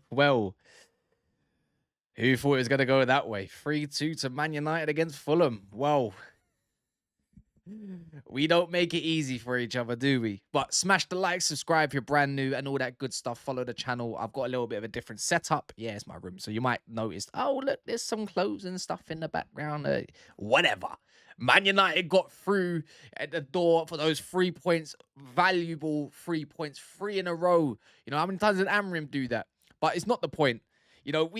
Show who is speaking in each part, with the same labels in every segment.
Speaker 1: Well, who thought it was going to go that way? 3-2 to Man United against Fulham. Well, we don't make it easy for each other, do we? But smash the like, subscribe if you're brand new, and all that good stuff. Follow the channel. I've got a little bit of a different setup. Yeah, it's my room. So you might notice, oh, look, there's some clothes and stuff in the background. Whatever. Man United got through at the door for those 3 points. Valuable 3 points. 3 in a row. You know, how many times did Amrim do that? But it's not the point. You know,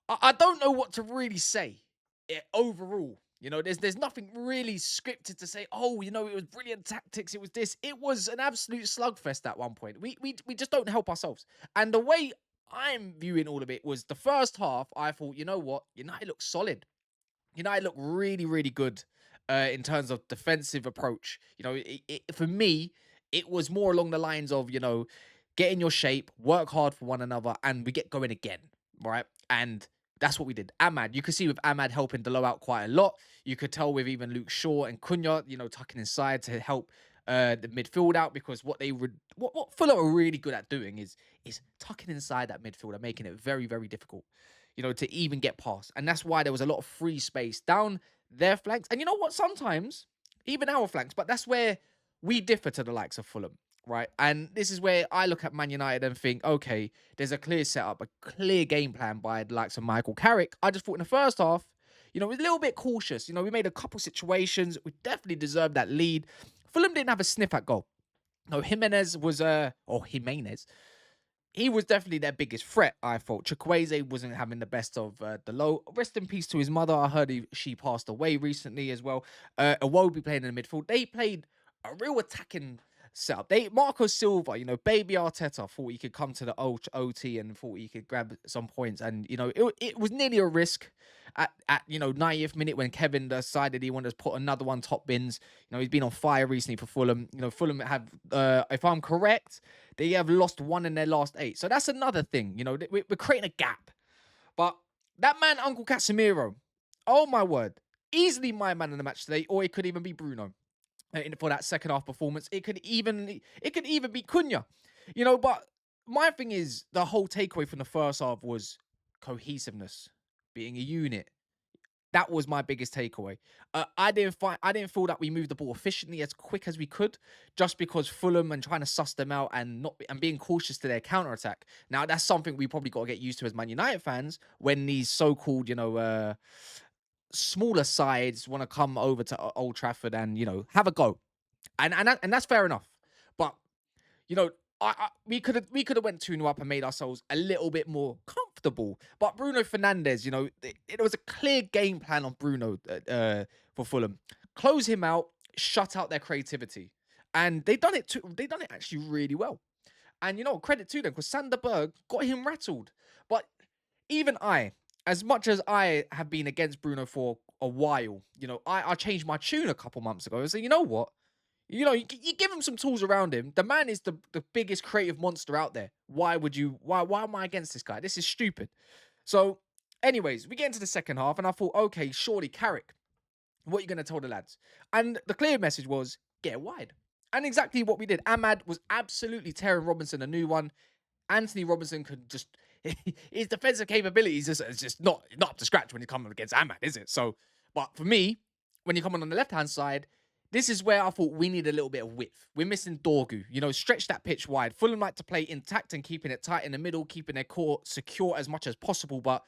Speaker 1: I don't know what to really say overall. You know, there's nothing really scripted to say, oh, you know, it was brilliant tactics. It was this. It was an absolute slugfest at one point. We just don't help ourselves. And the way I'm viewing all of it was the first half, I thought, you know what? United looked solid. United looked really, really good in terms of defensive approach. You know, for me, it was more along the lines of, you know, get in your shape, work hard for one another, and we get going again, right? And that's what we did. Ahmad, you could see with Ahmad helping Delo out quite a lot. You could tell with even Luke Shaw and Cunha, you know, tucking inside to help the midfield out, because what they would, what Fulham are really good at doing is tucking inside that midfield and making it very, very difficult, you know, to even get past. And that's why there was a lot of free space down their flanks. And you know what? Sometimes even our flanks, but that's where we differ to the likes of Fulham, right? And this is where I look at Man United and think, okay, there's a clear setup, a clear game plan by the likes of Michael Carrick. I just thought in the first half, you know, we was a little bit cautious. You know, we made a couple situations. We definitely deserved that lead. Fulham didn't have a sniff at goal. No, Jimenez was, or Jimenez, he was definitely their biggest threat, I thought. Chukwueze wasn't having the best of the low. Rest in peace to his mother. I heard she passed away recently as well. Iwobi playing in the midfield. They played a real attacking setup. Marco Silva, you know, baby Arteta thought he could come to the OT and thought he could grab some points. And, you know, it was nearly a risk at you know, 90th minute when Kevin decided he wanted to put another one top bins. You know, he's been on fire recently for Fulham. You know, Fulham have, if I'm correct, they have lost 1 in their last 8. So that's another thing. You know, we're creating a gap. But that man, Uncle Casemiro, oh my word, easily my man in the match today, or it could even be Bruno for that second half performance. It could even be Cunha. You know, but my thing is, the whole takeaway from the first half was cohesiveness, being a unit. That was my biggest takeaway. I didn't feel that we moved the ball efficiently as quick as we could, just because Fulham and trying to suss them out and being cautious to their counter attack. Now that's something we probably got to get used to as Man United fans when these so-called, you know, smaller sides want to come over to Old Trafford and, you know, have a go, and that's fair enough. But, you know, we could have went 2-0 up and made ourselves a little bit more comfortable. But Bruno Fernandes, you know, it was a clear game plan on Bruno for Fulham. Close him out, shut out their creativity, and they done it actually really well. And, you know, credit to them, because Sander Berg got him rattled. But even as much as I have been against Bruno for a while, you know, I changed my tune a couple months ago. I said, you know what? You know, you give him some tools around him. The man is the biggest creative monster out there. Why am I against this guy? This is stupid. So, anyways, we get into the second half, and I thought, okay, surely Carrick, what are you going to tell the lads? And the clear message was, get wide. And exactly what we did. Ahmad was absolutely tearing Robinson a new one. Anthony Robinson could just, his defensive capabilities is just not up to scratch when you come against Ahmad, is it? So, but for me, when you come on the left-hand side, this is where I thought we need a little bit of width. We're missing Dorgu. You know, stretch that pitch wide. Fulham like to play intact and keeping it tight in the middle, keeping their core secure as much as possible. But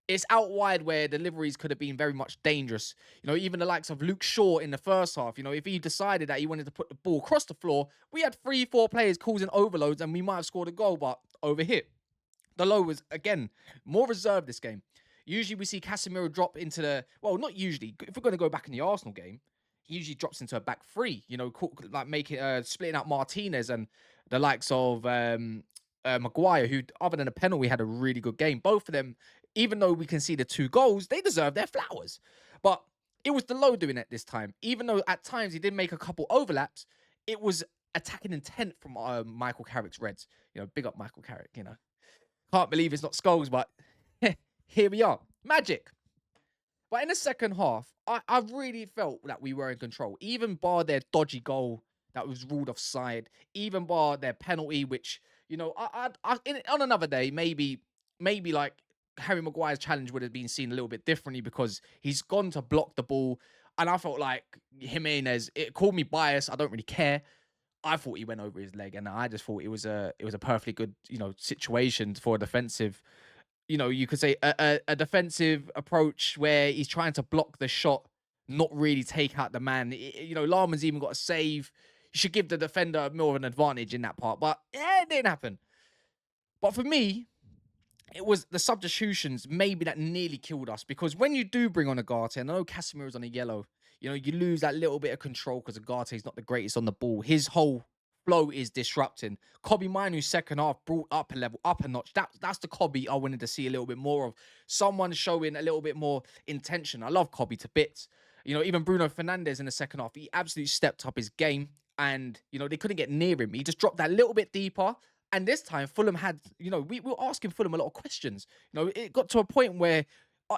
Speaker 1: it's out wide where deliveries could have been very much dangerous. You know, even the likes of Luke Shaw in the first half, you know, if he decided that he wanted to put the ball across the floor, we had 3-4 players causing overloads and we might have scored a goal, but overhit. The low was, again, more reserved this game. Usually we see Casemiro drop into the, well, not usually. If we're going to go back in the Arsenal game, he usually drops into a back three, you know, like splitting out Martinez and the likes of Maguire, who, other than a penalty, had a really good game. Both of them, even though we conceded 2 goals, they deserve their flowers. But it was Delo doing it this time. Even though at times he did make a couple overlaps, it was attacking intent from Michael Carrick's Reds. You know, big up Michael Carrick, you know. Can't believe it's not Skulls, but here we are. Magic. But in the second half, I really felt that we were in control. Even bar their dodgy goal that was ruled offside. Even bar their penalty, which On another day, maybe like Harry Maguire's challenge would have been seen a little bit differently because he's gone to block the ball. And I felt like Jimenez, it called me biased. I don't really care. I thought he went over his leg, and I just thought it was a perfectly good, situation for a defensive. You could say a defensive approach where he's trying to block the shot, not really take out the man. Lahman's even got a save. You should give the defender more of an advantage in that part, but it didn't happen. But for me, it was the substitutions maybe that nearly killed us, because when you do bring on Agate, and I know Casemiro's on a yellow, you lose that little bit of control because Agate's not the greatest on the ball. His whole flow is disrupting. Kobbie Mainoo's second half brought up a level, up a notch. That's the Kobbie I wanted to see a little bit more of. Someone showing a little bit more intention. I love Kobbie to bits. Even Bruno Fernandes in the second half, he absolutely stepped up his game, and, they couldn't get near him. He just dropped that little bit deeper. And this time, Fulham had, we were asking Fulham a lot of questions. It got to a point where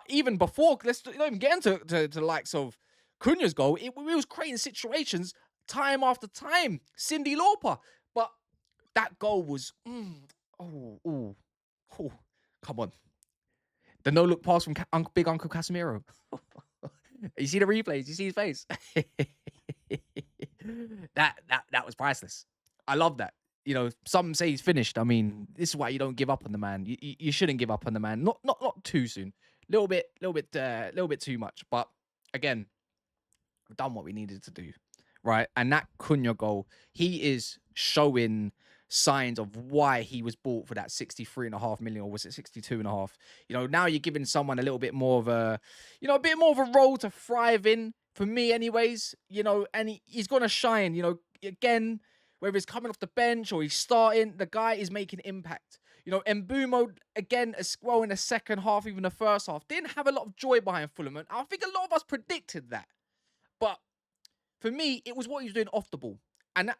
Speaker 1: even before, let's not even get into the likes of Cunha's goal, we was creating situations time after time. Cindy Lauper. But that goal was, come on. The no-look pass from Big Uncle Casemiro. You see the replays? You see his face? That was priceless. I love that. Some say he's finished. I mean, this is why you don't give up on the man. You shouldn't give up on the man. Not too soon. Little bit too much. But again, we've done what we needed to do, right? And that Cunha goal, he is showing signs of why he was bought for that 63.5 million, or was it 62.5? Now you're giving someone a little bit more of a role to thrive in. For me, anyways. And he's gonna shine. Again. Whether he's coming off the bench or he's starting, the guy is making impact. Mbeumo, again, as well in the second half, even the first half, didn't have a lot of joy behind Fulham. And I think a lot of us predicted that. But for me, it was what he was doing off the ball. And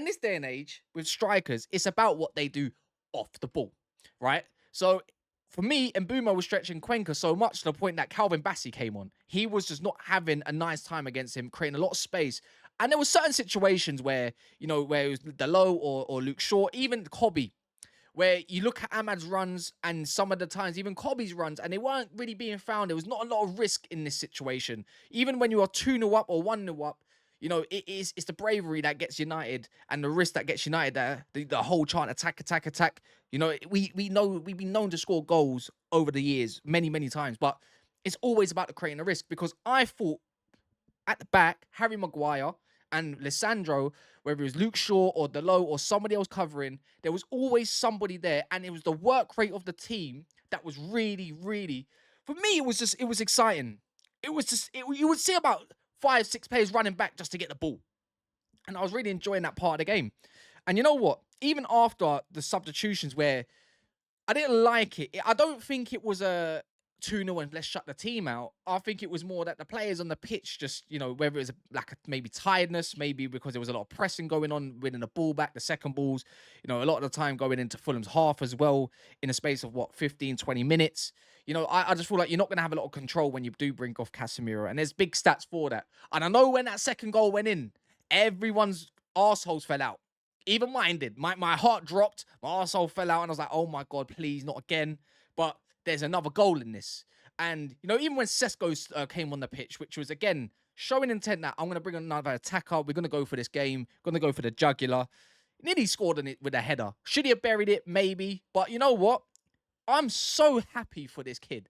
Speaker 1: this day and age, with strikers, it's about what they do off the ball, right? So for me, Mbeumo was stretching Cuenca so much to the point that Calvin Bassey came on. He was just not having a nice time against him, creating a lot of space. And there were certain situations where, where it was Delo or Luke Shaw, even Kobbie, where you look at Ahmad's runs and some of the times, even Kobbie's runs, and they weren't really being found. There was not a lot of risk in this situation. Even when you are 2-0 up or 1-0 up, it's the bravery that gets United and the risk that gets United, the whole chant, attack. We've been known to score goals over the years, many, many times, but it's always about the creating a risk, because I thought at the back, Harry Maguire and Lissandro, whether it was Luke Shaw or Delo or somebody else covering, there was always somebody there, and it was the work rate of the team that was really, really, for me, it was exciting. It was just, you would see about 5-6 players running back just to get the ball. And I was really enjoying that part of the game. And you know what? Even after the substitutions where I didn't like it, I don't think it was a 2-0 and let's shut the team out. I think it was more that the players on the pitch just, whether it was maybe tiredness, maybe because there was a lot of pressing going on, winning the ball back, the second balls, a lot of the time going into Fulham's half as well, in a space of 15, 20 minutes. I just feel like you're not going to have a lot of control when you do bring off Casemiro, and there's big stats for that. And I know when that second goal went in, everyone's arseholes fell out. Even mine did. My heart dropped, my arsehole fell out, and I was like, oh my God, please, not again. But there's another goal in this. And, even when Sesko came on the pitch, which was, again, showing intent that I'm going to bring another attacker, we're going to go for this game, going to go for the jugular. Nearly scored on it with a header. Should he have buried it? Maybe. But you know what? I'm so happy for this kid.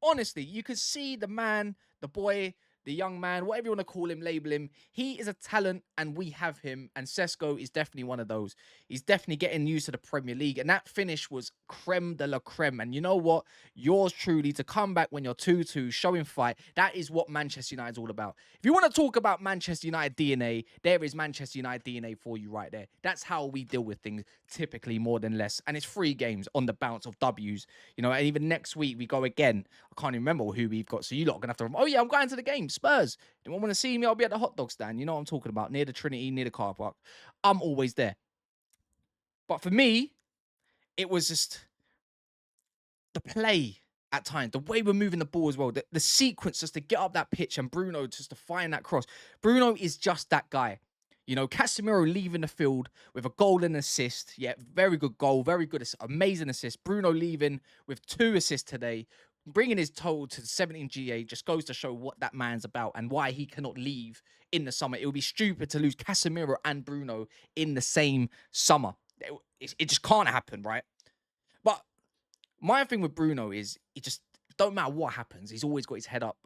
Speaker 1: Honestly, you could see the man, the boy, the young man, whatever you want to call him, label him. He is a talent, and we have him. And Sesko is definitely one of those. He's definitely getting used to the Premier League. And that finish was creme de la creme. And you know what? Yours truly, to come back when you're 2-2, showing fight. That is what Manchester United is all about. If you want to talk about Manchester United DNA, there is Manchester United DNA for you right there. That's how we deal with things, typically more than less. And it's 3 games on the bounce of W's. And even next week we go again. I can't even remember who we've got. So you lot are going to have to, oh yeah, I'm going to the game. Spurs. If you want to see me, I'll be at the hot dog stand. You know what I'm talking about. Near the Trinity, near the car park. I'm always there. But for me, it was just the play at times, the way we're moving the ball as well, the sequence just to get up that pitch and Bruno just to find that cross. Bruno is just that guy. You know, Casemiro leaving the field with a goal and assist. Yeah, very good goal, very good, amazing assist. Bruno leaving with 2 assists today, bringing his total to 17 GA just goes to show what that man's about and why he cannot leave in the summer. It would be stupid to lose Casemiro and Bruno in the same summer. It just can't happen, right? But my thing with Bruno is it just don't matter what happens. He's always got his head up,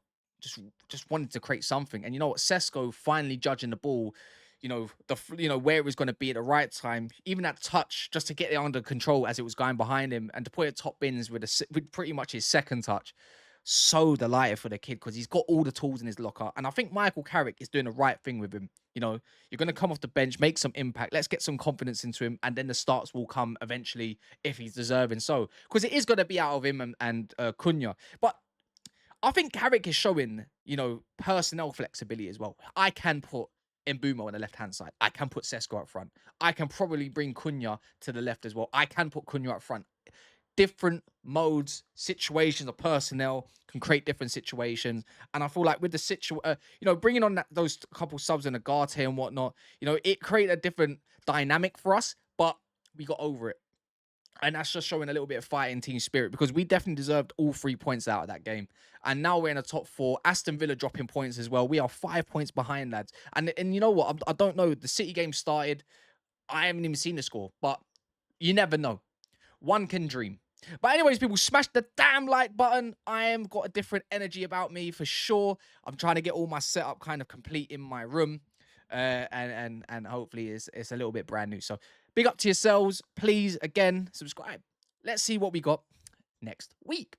Speaker 1: just wanted to create something. And you know what? Sesko finally judging the ball, where it was going to be at the right time, even that touch just to get it under control as it was going behind him and to put it top bins with pretty much his second touch. So delighted for the kid because he's got all the tools in his locker. And I think Michael Carrick is doing the right thing with him. You know, you're going to come off the bench, make some impact. Let's get some confidence into him. And then the starts will come eventually if he's deserving. So, because it is going to be out of him and Cunha. But I think Carrick is showing, personnel flexibility as well. I can put Mbumo on the left-hand side. I can put Sesko up front. I can probably bring Cunha to the left as well. I can put Cunha up front. Different modes, situations of personnel can create different situations. And I feel like with the bringing on those couple subs in Agate and whatnot, it created a different dynamic for us, but we got over it. And that's just showing a little bit of fighting team spirit because we definitely deserved all 3 points out of that game. And now we're in the top 4. Aston Villa dropping points as well. We are 5 points behind, lads. And you know what? I don't know. The City game started. I haven't even seen the score, but you never know. One can dream. But anyways, people, smash the damn like button. I am got a different energy about me for sure. I'm trying to get all my setup kind of complete in my room. And hopefully it's a little bit brand new. So big up to yourselves. Please, again, subscribe. Let's see what we got next week.